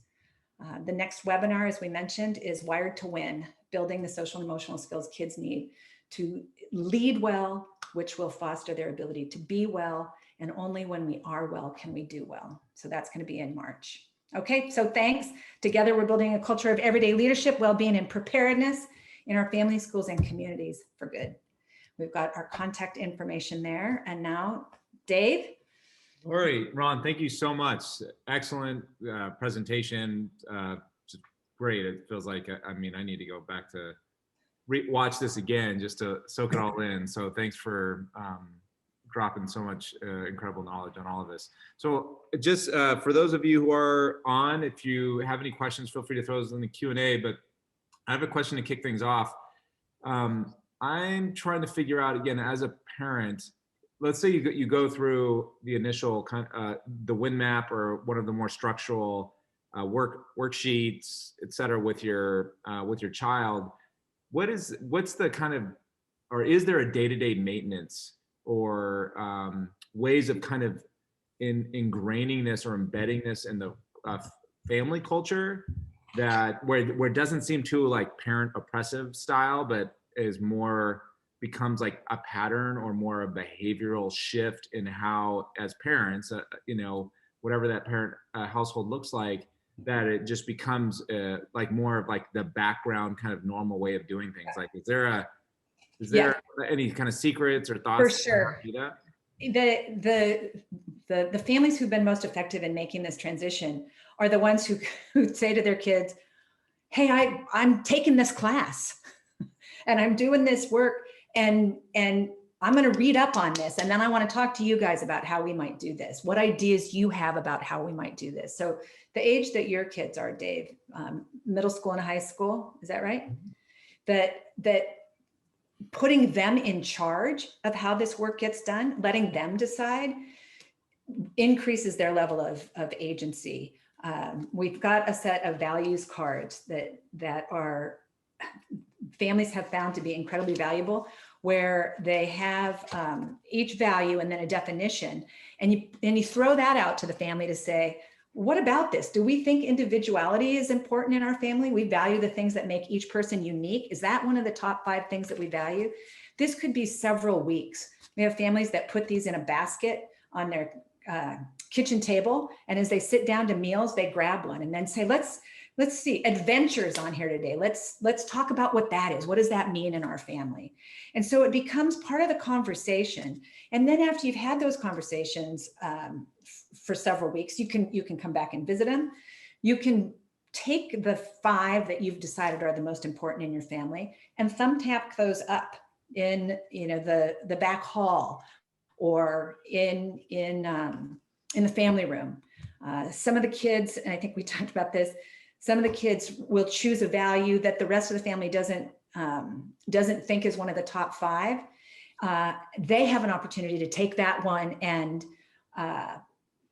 The next webinar, as we mentioned, is Wired to Win, building the social and emotional skills kids need to lead well, which will foster their ability to be well. And only when we are well can we do well. So that's going to be in March. Okay, so thanks. Together, we're building a culture of everyday leadership, well-being, and preparedness in our families, schools, and communities for good. We've got our contact information there. And now, Dave. Laurie, Ron, thank you so much. Excellent presentation. Just great. It feels like, I mean, I need to go back to watch this again just to soak it all in. So thanks for dropping so much incredible knowledge on all of this. So just for those of you who are on, if you have any questions, feel free to throw those in the Q&A, but I have a question to kick things off. I'm trying to figure out, again, as a parent, let's say you go through the initial the WIN map or one of the more structural worksheets, et cetera, with your child. What's the kind of, or is there a day-to-day maintenance or ways of kind of ingraining this or embedding this in the family culture that where it doesn't seem too like parent oppressive style, but is more becomes like a pattern or more a behavioral shift in how, as parents, you know, whatever that parent household looks like, that it just becomes like more of like the background kind of normal way of doing things. Like, is there any kind of secrets or thoughts? For sure. The families who've been most effective in making this transition are the ones who say to their kids, hey, I'm taking this class and I'm doing this work and I'm going to read up on this. And then I want to talk to you guys about how we might do this. What ideas you have about how we might do this. So the age that your kids are, Dave, middle school and high school, is that right? That putting them in charge of how this work gets done, letting them decide, increases their level of agency. We've got a set of values cards that are families have found to be incredibly valuable, where they have each value and then a definition, and you throw that out to the family to say, what about this? Do we think individuality is important in our family? We value the things that make each person unique. Is that one of the top 5 things that we value? This could be several weeks. We have families that put these in a basket on their kitchen table, and as they sit down to meals, they grab one and then say, let's see, adventures on here today. Let's talk about what that is. What does that mean in our family? And so it becomes part of the conversation. And then after you've had those conversations for several weeks, you can come back and visit them. You can take the 5 that you've decided are the most important in your family and thumbtack those up in the back hall or in the family room. Some of the kids, and I think we talked about this, some of the kids will choose a value that the rest of the family doesn't think is one of the top 5. They have an opportunity to take that one and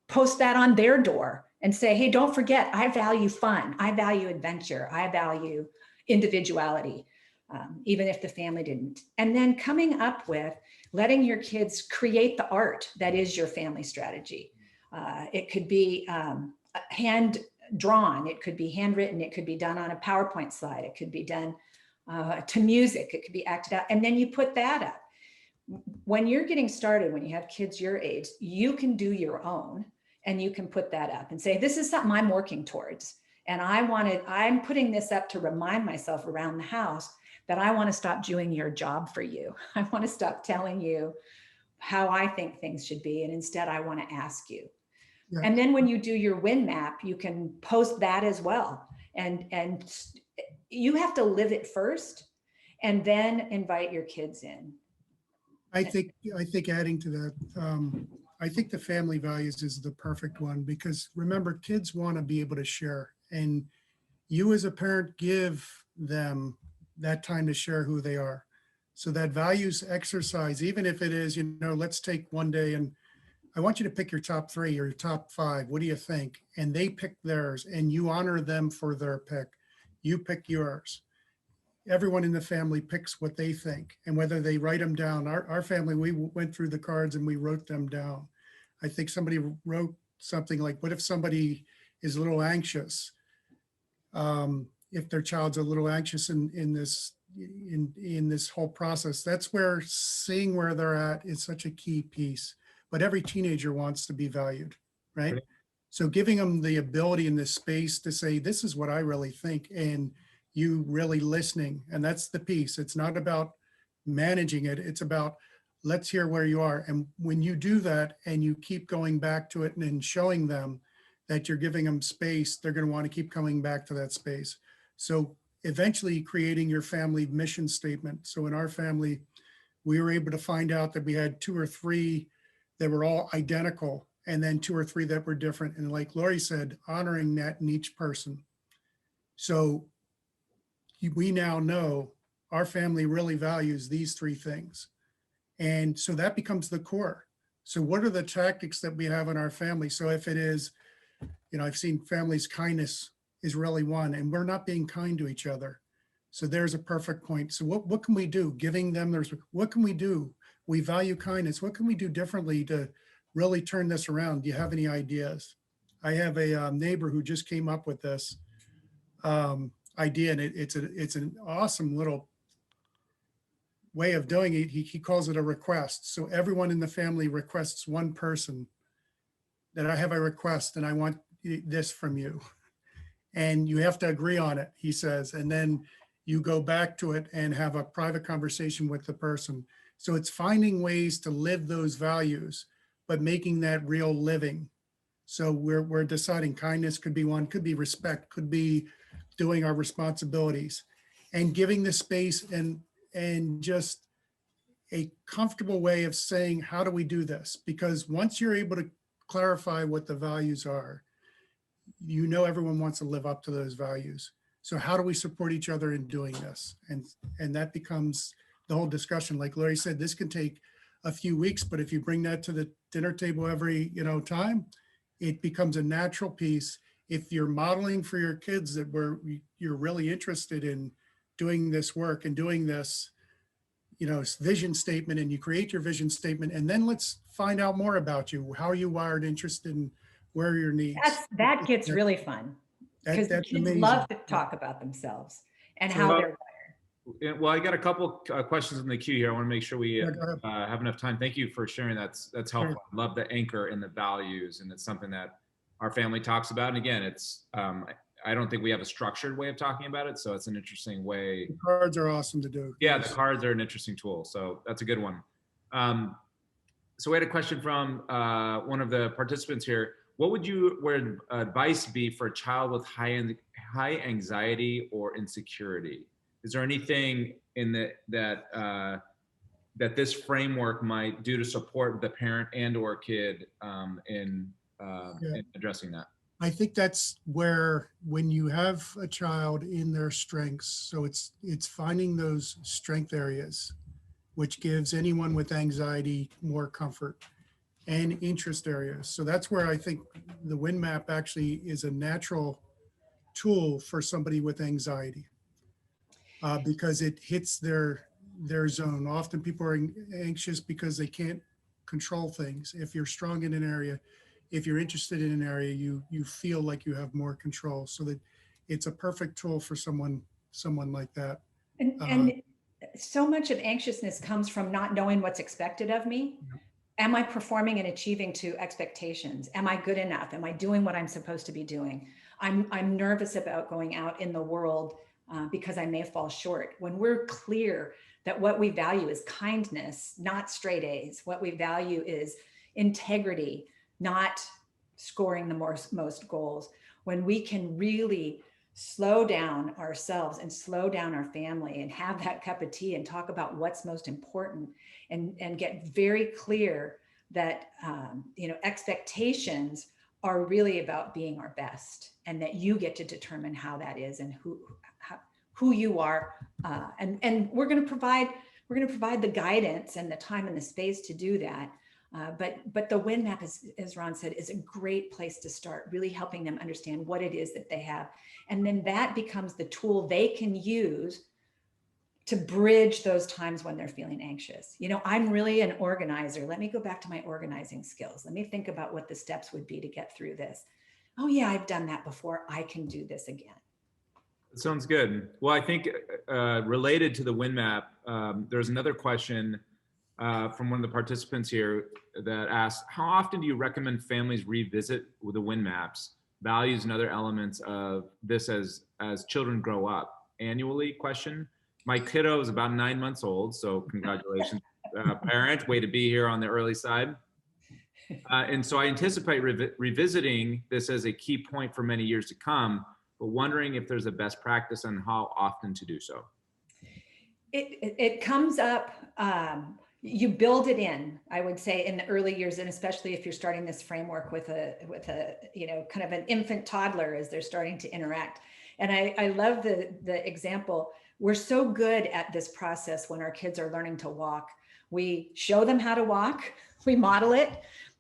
post that on their door and say, hey, don't forget, I value fun. I value adventure. I value individuality, even if the family didn't. And then coming up with letting your kids create the art that is your family strategy. It could be hand drawn, it could be handwritten, it could be done on a PowerPoint slide, it could be done to music, it could be acted out, and then you put that up. When you're getting started, when you have kids your age, you can do your own and you can put that up and say, this is something I'm working towards. And I'm putting this up to remind myself around the house that I want to stop doing your job for you. I want to stop telling you how I think things should be. And instead I want to ask you. Yeah. And then when you do your WIN map, you can post that as well. And you have to live it first and then invite your kids in. I think adding to that, I think the family values is the perfect one, because remember, kids want to be able to share, and you as a parent give them that time to share who they are. So that values exercise, even if it is, let's take one day and I want you to pick your top 3 or your top 5. What do you think? And they pick theirs and you honor them for their pick. You pick yours. everyone in the family picks what they think, and whether they write them down. Our family, we went through the cards and we wrote them down. I think somebody wrote something like, what if somebody is a little anxious? If their child's a little anxious in this whole process, that's where seeing where they're at is such a key piece. But every teenager wants to be valued, right? Right. So giving them the ability and the space to say, this is what I really think, and you really listening. And that's the piece. It's not about managing it. It's about, let's hear where you are. And when you do that and you keep going back to it and then showing them that you're giving them space, they're going to want to keep coming back to that space. So eventually creating your family mission statement. So in our family, we were able to find out that we had 2 or 3 that were all identical, and then 2 or 3 that were different. And like Laurie said, honoring that in each person. So we now know our family really values these 3 things. And so that becomes the core. So what are the tactics that we have in our family? So if it is, I've seen families, kindness is really one, and we're not being kind to each other. So there's a perfect point. So what can we do? Giving them, what can we do? We value kindness. What can we do differently to really turn this around? Do you have any ideas? I have a neighbor who just came up with this idea, and it's an awesome little way of doing it. He calls it a request. So everyone in the family requests one person that I have a request and I want this from you. And you have to agree on it, he says. And then you go back to it and have a private conversation with the person. So it's finding ways to live those values, but making that real living. So we're deciding kindness could be one, could be respect, could be doing our responsibilities, and giving the space and just a comfortable way of saying, how do we do this? Because once you're able to clarify what the values are, everyone wants to live up to those values. So how do we support each other in doing this? And that becomes the whole discussion. Like Laurie said, this can take a few weeks, but if you bring that to the dinner table every time, it becomes a natural piece. If you're modeling for your kids that you're really interested in doing this work and doing this, vision statement, and you create your vision statement, and then let's find out more about you. How are you wired, interested in, where are your needs? That gets really fun, because the kids love to talk about themselves and how they're wired. Well, I got a couple questions in the queue here. I want to make sure we have enough time. Thank you for sharing. That's helpful. Sure. I love the anchor in the values, and it's something that our family talks about. And again, it's I don't think we have a structured way of talking about it, so it's an interesting way. The cards are awesome to do. Yeah, the cards are an interesting tool, so that's a good one. So we had a question from one of the participants here. What would your advice be for a child with high anxiety or insecurity? Is there anything in that this framework might do to support the parent and/or kid in addressing that? I think that's where, when you have a child in their strengths, so it's finding those strength areas, which gives anyone with anxiety more comfort, and interest areas. So that's where I think the WIN map actually is a natural tool for somebody with anxiety, because it hits their zone. Often people are anxious because they can't control things. If you're strong in an area, if you're interested in an area, you feel like you have more control. So that it's a perfect tool for someone like that. And so much of anxiousness comes from not knowing what's expected of me. Am I performing and achieving to expectations? Am I good enough? Am I doing what I'm supposed to be doing? I'm nervous about going out in the world because I may fall short. When we're clear that what we value is kindness, not straight A's, what we value is integrity, not scoring the most goals. When we can really slow down ourselves and slow down our family and have that cup of tea and talk about what's most important, and get very clear that expectations are really about being our best, and that you get to determine how that is and who you are, and we're going to provide the guidance and the time and the space to do that. But the WIN map, as Ron said, is a great place to start, really helping them understand what it is that they have. And then that becomes the tool they can use bridge those times when they're feeling anxious. You know, I'm really an organizer. Let me go back to my organizing skills. Let me think about what the steps would be to get through this. Oh yeah, I've done that before. I can do this again. Sounds good. Well, I think related to the wind map, there's another question from one of the participants here that asked, how often do you recommend families revisit the wind maps, values, and other elements of this as children grow up? Annually? Question. My kiddo is about 9 months old, so congratulations, parent. Way to be here on the early side. And so I anticipate revisiting this as a key point for many years to come, but wondering if there's a best practice on how often to do so. It comes up, you build it in, I would say, in the early years, and especially if you're starting this framework with a you know, kind of an infant toddler as they're starting to interact. And I love the example. We're so good at this process when our kids are learning to walk. We show them how to walk, we model it,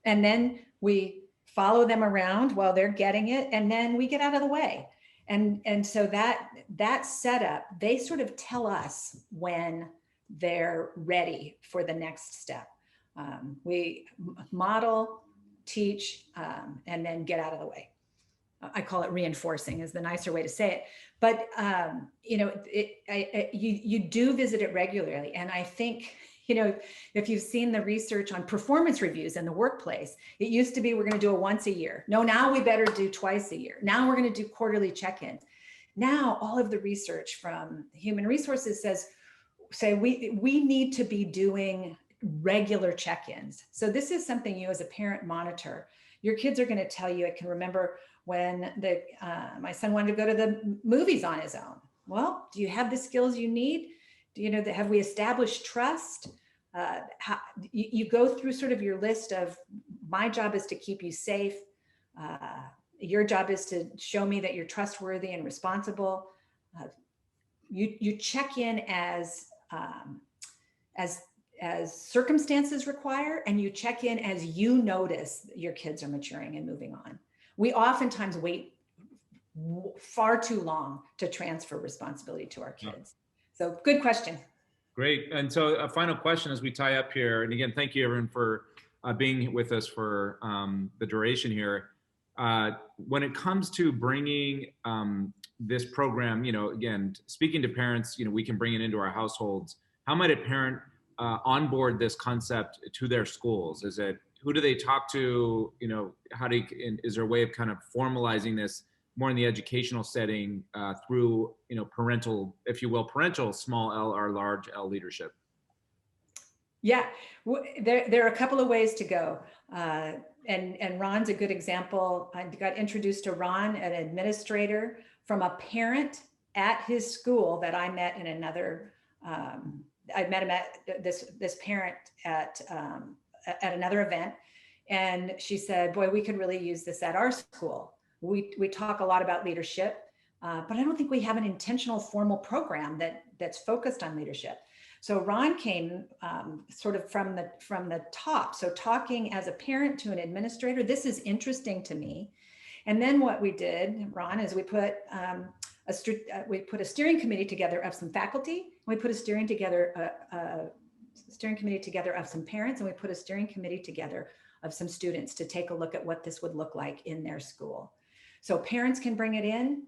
and then we follow them around while they're getting it, and then we get out of the way. And so that setup, they sort of tell us when they're ready for the next step. We model, teach, and then get out of the way. I call it reinforcing is the nicer way to say it. But you know, you do visit it regularly, and I think, you know, if you've seen the research on performance reviews in the workplace, it used to be we're going to do it once a year. No, now we better do twice a year. Now we're going to do quarterly check-ins. Now all of the research from human resources say we need to be doing regular check-ins. So this is something you as a parent monitor. Your kids are going to tell you, I can remember when my son wanted to go to the movies on his own. Well, do you have the skills you need? Do you know that, have we established trust? You go through sort of your list of, my job is to keep you safe. Your job is to show me that you're trustworthy and responsible. You check in as circumstances require, and you check in as you notice your kids are maturing and moving on. We oftentimes wait far too long to transfer responsibility to our kids. So good question. Great. And so a final question as we tie up here, and again, thank you everyone for being with us for the duration here. When it comes to bringing this program, you know, again, speaking to parents, you know, we can bring it into our households. How might a parent onboard this concept to their schools? Is it, who do they talk to? You know, is there a way of kind of formalizing this more in the educational setting through, you know, parental, if you will, parental small L or large L leadership? Yeah, there are a couple of ways to go. And Ron's a good example. I got introduced to Ron, an administrator, from a parent at his school that I met in another, I met him at this parent at another event. And she said, boy, we could really use this at our school. We talk a lot about leadership, but I don't think we have an intentional formal program that's focused on leadership. So Ron came sort of from the top. So talking as a parent to an administrator, this is interesting to me. And then what we did, Ron, is we put a steering committee together of some faculty. We put a steering committee together of some parents, and we put a steering committee together of some students to take a look at what this would look like in their school. So parents can bring it in.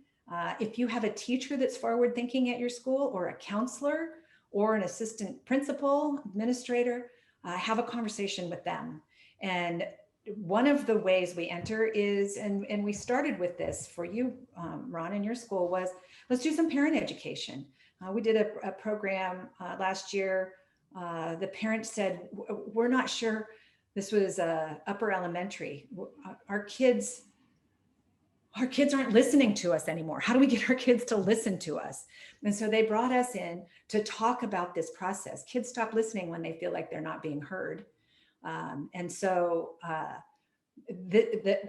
If you have a teacher that's forward thinking at your school, or a counselor, or an assistant principal, administrator, have a conversation with them. And one of the ways we enter is, and we started with this for you, Ron, in your school, was let's do some parent education. We did a program last year. The parents said, we're not sure, this was upper elementary. Our kids aren't listening to us anymore. How do we get our kids to listen to us? And so they brought us in to talk about this process. Kids stop listening when they feel like they're not being heard. And so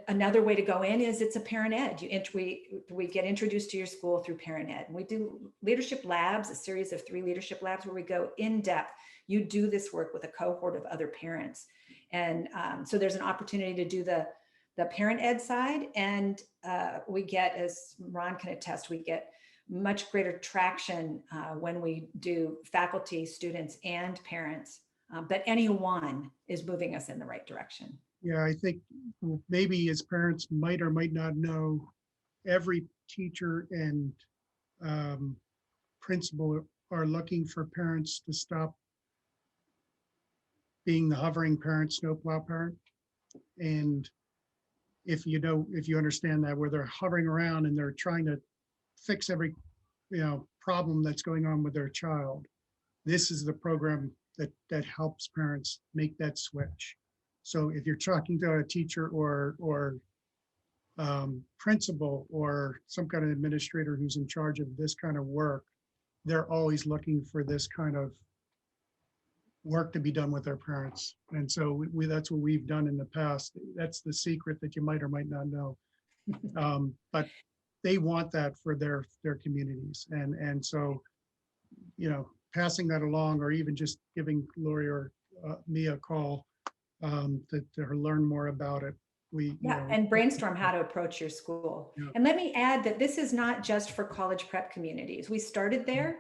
another way to go in is it's a parent ed. We get introduced to your school through parent ed. And we do leadership labs, a series of 3 leadership labs where we go in depth. You do this work with a cohort of other parents. And so there's an opportunity to do the parent ed side. And we get, as Ron can attest, we much greater traction when we do faculty, students, and parents. But any one is moving us in the right direction. Yeah, I think maybe as parents might or might not know, every teacher and principal are looking for parents to stop being the hovering parent, snowplow parent. And if you understand that, where they're hovering around and they're trying to fix every problem that's going on with their child, this is the program that helps parents make that switch. So if you're talking to a teacher or principal or some kind of administrator who's in charge of this kind of work, they're always looking for this kind of work to be done with their parents. And so that's what we've done in the past. That's the secret that you might or might not know. But they want that for their communities. And so, passing that along, or even just giving Laurie or me a call to learn more about it. And brainstorm how to approach your school. Yeah. And let me add that this is not just for college prep communities. We started there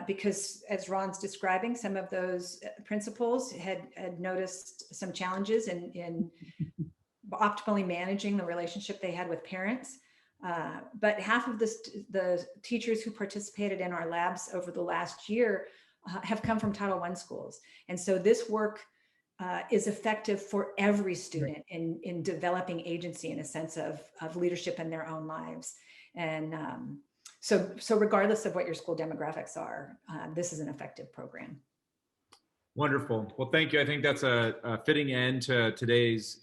because, as Ron's describing, some of those principals had noticed some challenges in optimally managing the relationship they had with parents. But half of the teachers who participated in our labs over the last year have come from Title I schools. And so this work is effective for every student in developing agency and a sense of leadership in their own lives. And so regardless of what your school demographics are, this is an effective program. Wonderful. Well, thank you. I think that's a fitting end to today's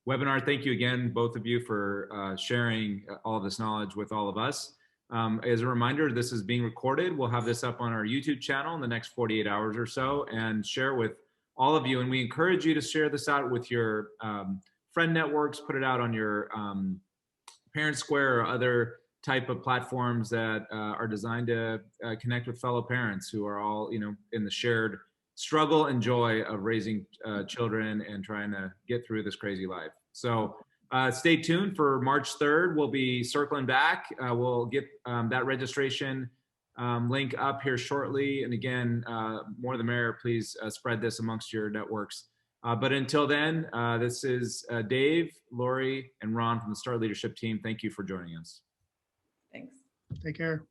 webinar. Thank you again, both of you, for sharing all of this knowledge with all of us. As a reminder, this is being recorded. We'll have this up on our YouTube channel in the next 48 hours or so and share with all of you. And we encourage you to share this out with your friend networks, put it out on your Parent Square or other type of platforms that are designed to connect with fellow parents who are all, in the shared struggle and joy of raising children and trying to get through this crazy life. So stay tuned for March 3rd. We'll be circling back. We'll get that registration link up here shortly. And again, more the merrier, please spread this amongst your networks. But until then, this is Dave, Laurie, and Ron from the Start Leadership team. Thank you for joining us. Thanks. Take care.